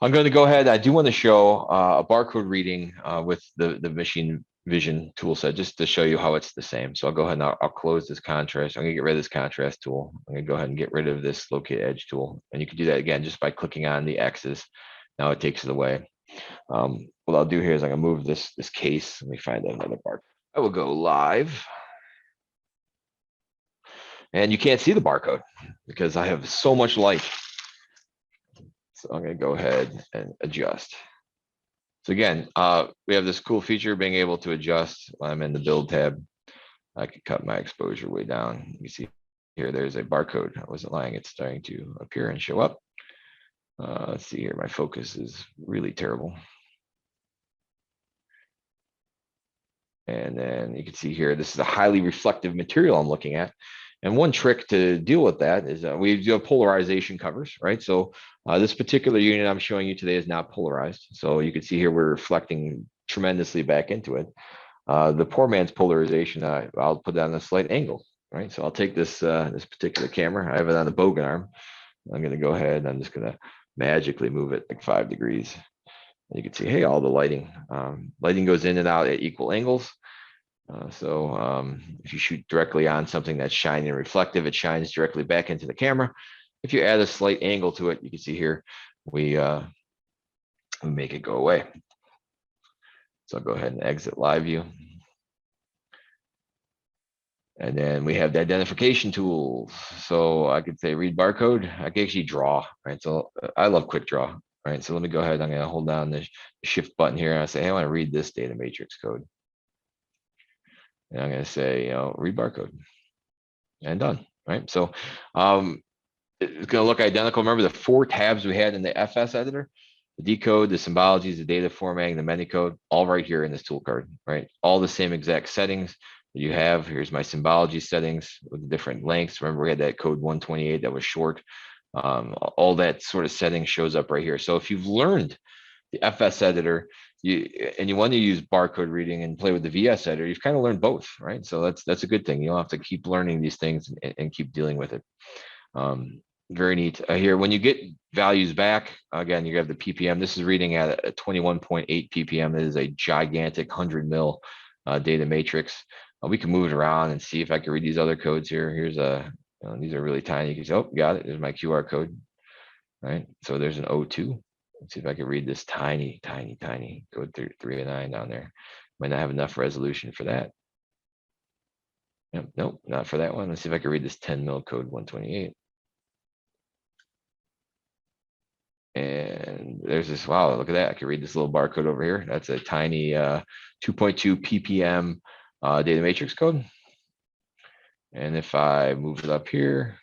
I'm going to go ahead. I do want to show a barcode reading with the machine vision tool set, just to show you how it's the same. So I'll go ahead and I'll close this contrast. I'm going to get rid of this contrast tool. I'm going to go ahead and get rid of this locate edge tool. And you can do that again just by clicking on the X's. Now it takes it away. What I'll do here is I'm going to move this case. Let me find another barcode. I will go live. And you can't see the barcode because I have so much light. So I'm going to go ahead and adjust. So again, we have this cool feature being able to adjust when I'm in the build tab. I can cut my exposure way down. You see here, there's a barcode. I wasn't lying. It's starting to appear and show up. Let's see here. My focus is really terrible. And then you can see here, this is a highly reflective material I'm looking at. And one trick to deal with that is we do have polarization covers, right? So this particular unit I'm showing you today is not polarized. So you can see here, we're reflecting tremendously back into it. The poor man's polarization, I'll put it on a slight angle, right? So I'll take this this particular camera. I have it on the bogan arm. I'm going to go ahead and I'm just going to magically move it like 5 degrees. And you can see, hey, all the lighting goes in and out at equal angles. If you shoot directly on something that's shiny and reflective, it shines directly back into the camera. If you add a slight angle to it, you can see here, we make it go away. So I'll go ahead and exit live view. And then we have the identification tools. So I could say read barcode. I can actually draw, right? So I love quick draw, right? So let me go ahead. I'm going to hold down the shift button here and I say, hey, I want to read this data matrix code. And I'm going to say, read barcode and done, right? So it's going to look identical. Remember the 4 tabs we had in the FS editor, the decode, the symbologies, the data formatting, the many code, all right here in this tool card, right? All the same exact settings that you have. Here's my symbology settings with the different lengths. Remember we had that code 128 that was short. All that sort of setting shows up right here. So if you've learned the FS editor, you want to use barcode reading and play with the VS editor, you've kind of learned both, right? So that's a good thing. You don't have to keep learning these things and keep dealing with it. Very neat. Here, when you get values back, again, you have the ppm. This is reading at a 21.8 ppm. It is a gigantic 100 mil data matrix. We can move it around and see if I can read these other codes here. Here's these are really tiny. You can say, oh, got it. There's my QR code, right? So there's an O2. Let's see if I can read this tiny code 309 down there. Might not have enough resolution for that. Yep, nope, not for that one. Let's see if I can read this 10 mil code 128. And there's this, wow, look at that. I can read this little barcode over here. That's a tiny 2.2 ppm data matrix code. And if I move it up here,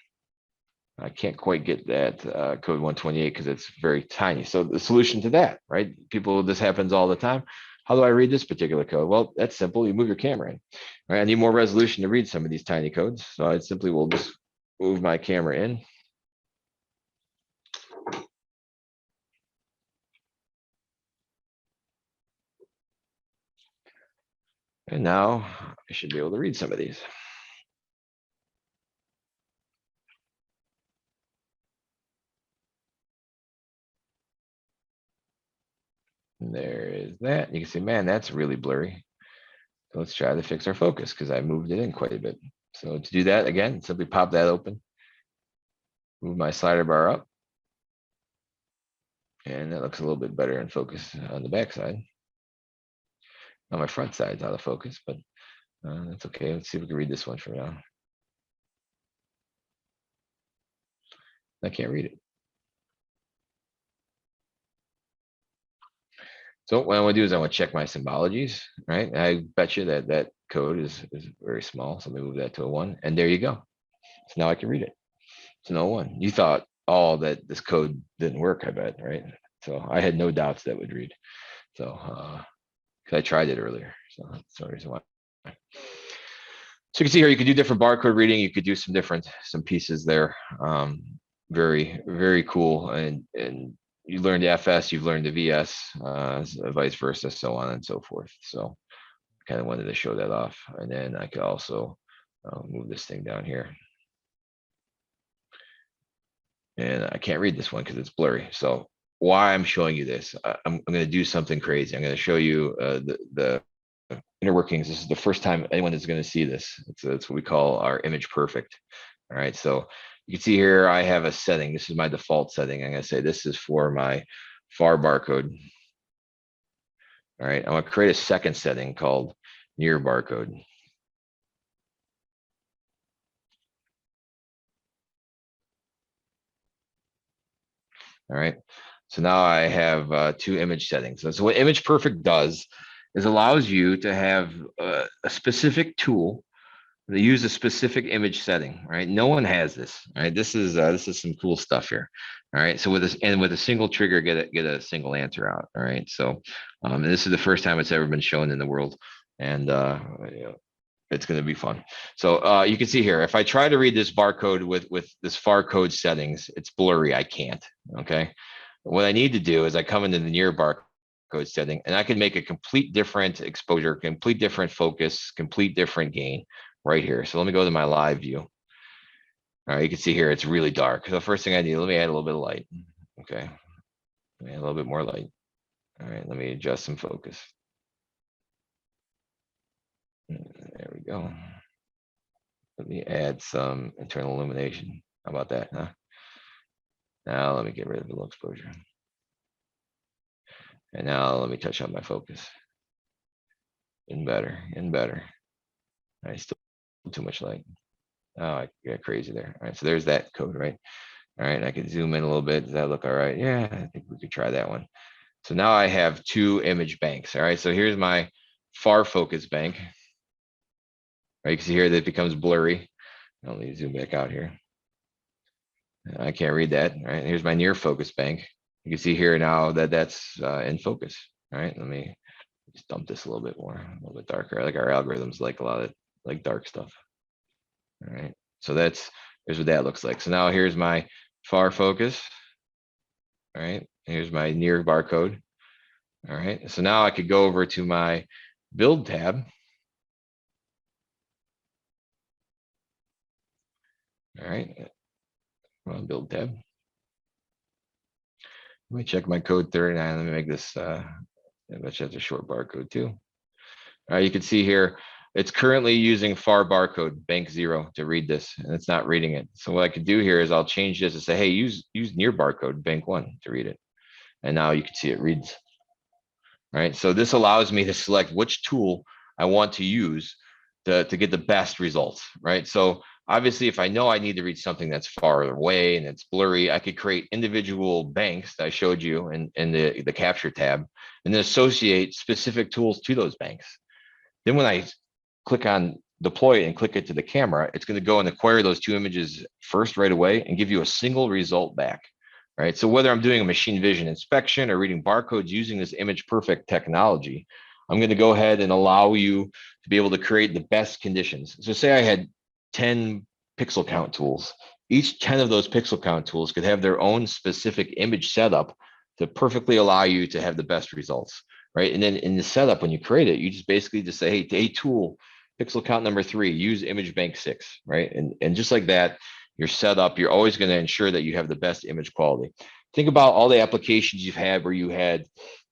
I can't quite get that code 128 because it's very tiny. So the solution to that, right? This happens all the time. How do I read this particular code? Well, that's simple. You move your camera in, right? I need more resolution to read some of these tiny codes. So I simply will just move my camera in. And now I should be able to read some of these. And there is that. You can see, man, that's really blurry. So let's try to fix our focus because I moved it in quite a bit. So to do that, again, simply pop that open. Move my slider bar up. And that looks a little bit better in focus on the back side. On my front side's out of focus, but that's okay. Let's see if we can read this one for now. I can't read it. So what I want to do is I want to check my symbologies, right? I bet you that code is very small. So let me move that to a 1. And there you go. So now I can read it. It's no 1. You thought, oh, that this code didn't work, I bet, right? So I had no doubts that would read. So because I tried it earlier. So that's the reason why. So you can see here, you could do different barcode reading. You could do some pieces there. Very, very cool. And you learned the FS, you've learned the VS, vice versa, so on and so forth. So kind of wanted to show that off. And then I could also move this thing down here. And I can't read this one because it's blurry. So why I'm showing you this. I'm going to do something crazy. I'm going to show you the inner workings. This is the first time anyone is going to see this. It's what we call our image perfect. All right, so you can see here I have a setting. This is my default setting. I'm going to say this is for my far barcode. All right, I'm going to create a second setting called near barcode. All right, so now I have two image settings. So what image perfect does is allows you to have a specific tool. They use a specific image setting, right? No one has this, right? This is some cool stuff here. All right. So with this and with a single trigger, get a single answer out. All right. So and this is the first time it's ever been shown in the world. And you know, it's going to be fun. So you can see here, if I try to read this barcode with this far code settings, it's blurry. I can't. Okay. What I need to do is I come into the near barcode setting and I can make a complete different exposure, complete different focus, complete different gain right here. So let me go to my live view. All right, you can see here it's really dark. So the first thing I need, let me add a little bit of light. Okay, add a little bit more light. All right, let me adjust some focus. There we go. Let me add some internal illumination. How about that, huh? Now let me get rid of the low exposure. And now let me touch on my focus. And better, and better. I still too much light. Oh, I got crazy there. All right, so there's that code, right? All right, I can zoom in a little bit. Does that look all right? Yeah, I think we could try that one. So now I have two image banks. All right, so here's my far focus bank. Right, you can see here that it becomes blurry. Let me zoom back out here. I can't read that. All right, here's my near focus bank. You can see here now that that's in focus. All right, let me just dump this a little bit more, a little bit darker. I like our algorithms like a lot of like dark stuff. All right, so here's what that looks like. So now here's my far focus. All right, here's my near barcode. All right, so now I could go over to my build tab. All right, on build tab. Let me check my code 39. Let me make this, let's have a short barcode too. All right, you can see here, it's currently using far barcode bank 0 to read this, and it's not reading it. So what I could do here is I'll change this and say, hey, use near barcode bank 1 to read it. And now you can see it reads. All right, so this allows me to select which tool I want to use to get the best results, right? So obviously, if I know I need to read something that's far away and it's blurry, I could create individual banks that I showed you in the capture tab, and then associate specific tools to those banks. Then when I click on deploy and click it to the camera, it's going to go and acquire those two images first right away and give you a single result back. Right. So whether I'm doing a machine vision inspection or reading barcodes using this image perfect technology, I'm going to go ahead and allow you to be able to create the best conditions. So say I had 10 pixel count tools. Each 10 of those pixel count tools could have their own specific image setup to perfectly allow you to have the best results. Right. And then in the setup, when you create it, you just basically just say, hey, to a tool, pixel count number 3, use image bank 6. Right. And just like that, you're set up, you're always going to ensure that you have the best image quality. Think about all the applications you've had where you had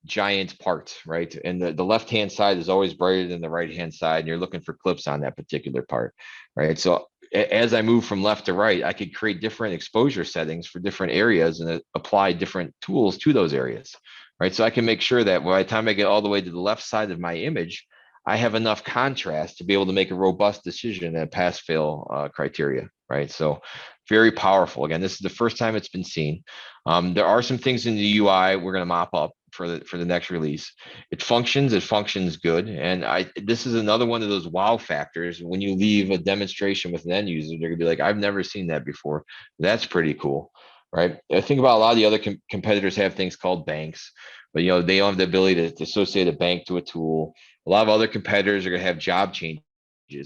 giant parts, right? And the left-hand side is always brighter than the right-hand side, and you're looking for clips on that particular part, right? So as I move from left to right, I could create different exposure settings for different areas and apply different tools to those areas, right? So I can make sure that by the time I get all the way to the left side of my image, I have enough contrast to be able to make a robust decision and pass-fail criteria, right? So very powerful. Again, this is the first time it's been seen. There are some things in the UI we're going to mop up for the next release. It functions good. And this is another one of those wow factors. When you leave a demonstration with an end user, they're going to be like, I've never seen that before. That's pretty cool, right? I think about a lot of the other competitors have things called banks, but you know, they don't have the ability to associate a bank to a tool. A lot of other competitors are going to have job changes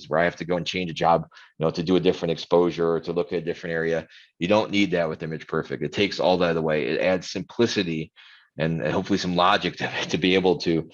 where I have to go and change a job, you know, to do a different exposure or to look at a different area. You don't need that with Image Perfect. It takes all that away. It adds simplicity and hopefully some logic to be able to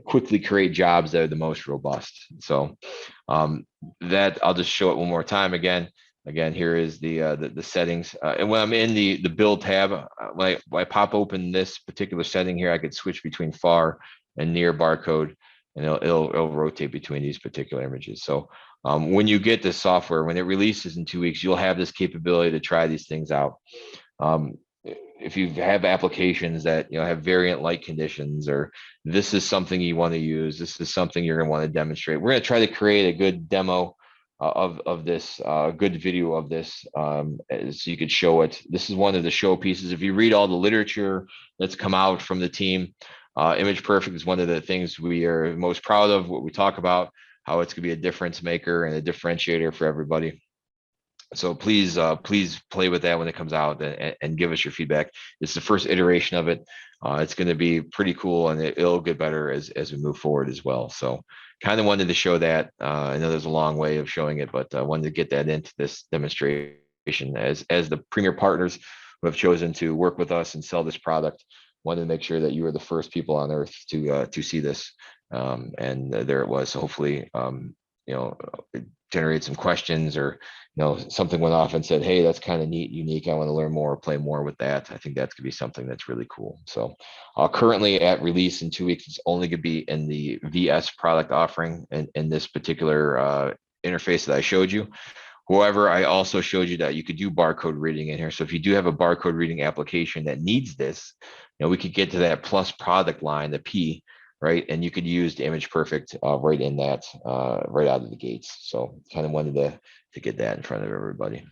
quickly create jobs that are the most robust. So that I'll just show it one more time again. Again, here is the settings. And when I'm in the build tab, when I pop open this particular setting here, I could switch between far and near barcode, and it'll rotate between these particular images. So when you get this software, when it releases in 2 weeks, you'll have this capability to try these things out. If you have applications that have variant light conditions, or this is something you want to use, this is something you're going to want to demonstrate. We're going to try to create a good demo of this, good video of this, so you could show it. This is one of the show pieces. If you read all the literature that's come out from the team, Image Perfect is one of the things we are most proud of. What we talk about, how it's going to be a difference maker and a differentiator for everybody. So please play with that when it comes out, and give us your feedback. It's the first iteration of it. It's going to be pretty cool, and it'll get better as we move forward as well. So kind of wanted to show that. I know there's a long way of showing it, but I wanted to get that into this demonstration as the premier partners who have chosen to work with us and sell this product. Wanted to make sure that you were the first people on earth to see this, and there it was. So hopefully, it generated some questions, or something went off and said, hey, that's kind of neat, unique, I want to learn more, play more with that. I think that's gonna be something that's really cool. So currently at release in 2 weeks, it's only gonna be in the VS product offering, and in this particular interface that I showed you. However, I also showed you that you could do barcode reading in here. So if you do have a barcode reading application that needs this, we could get to that plus product line, the P, right? And you could use the Image Perfect right in that, right out of the gates. So kind of wanted to get that in front of everybody.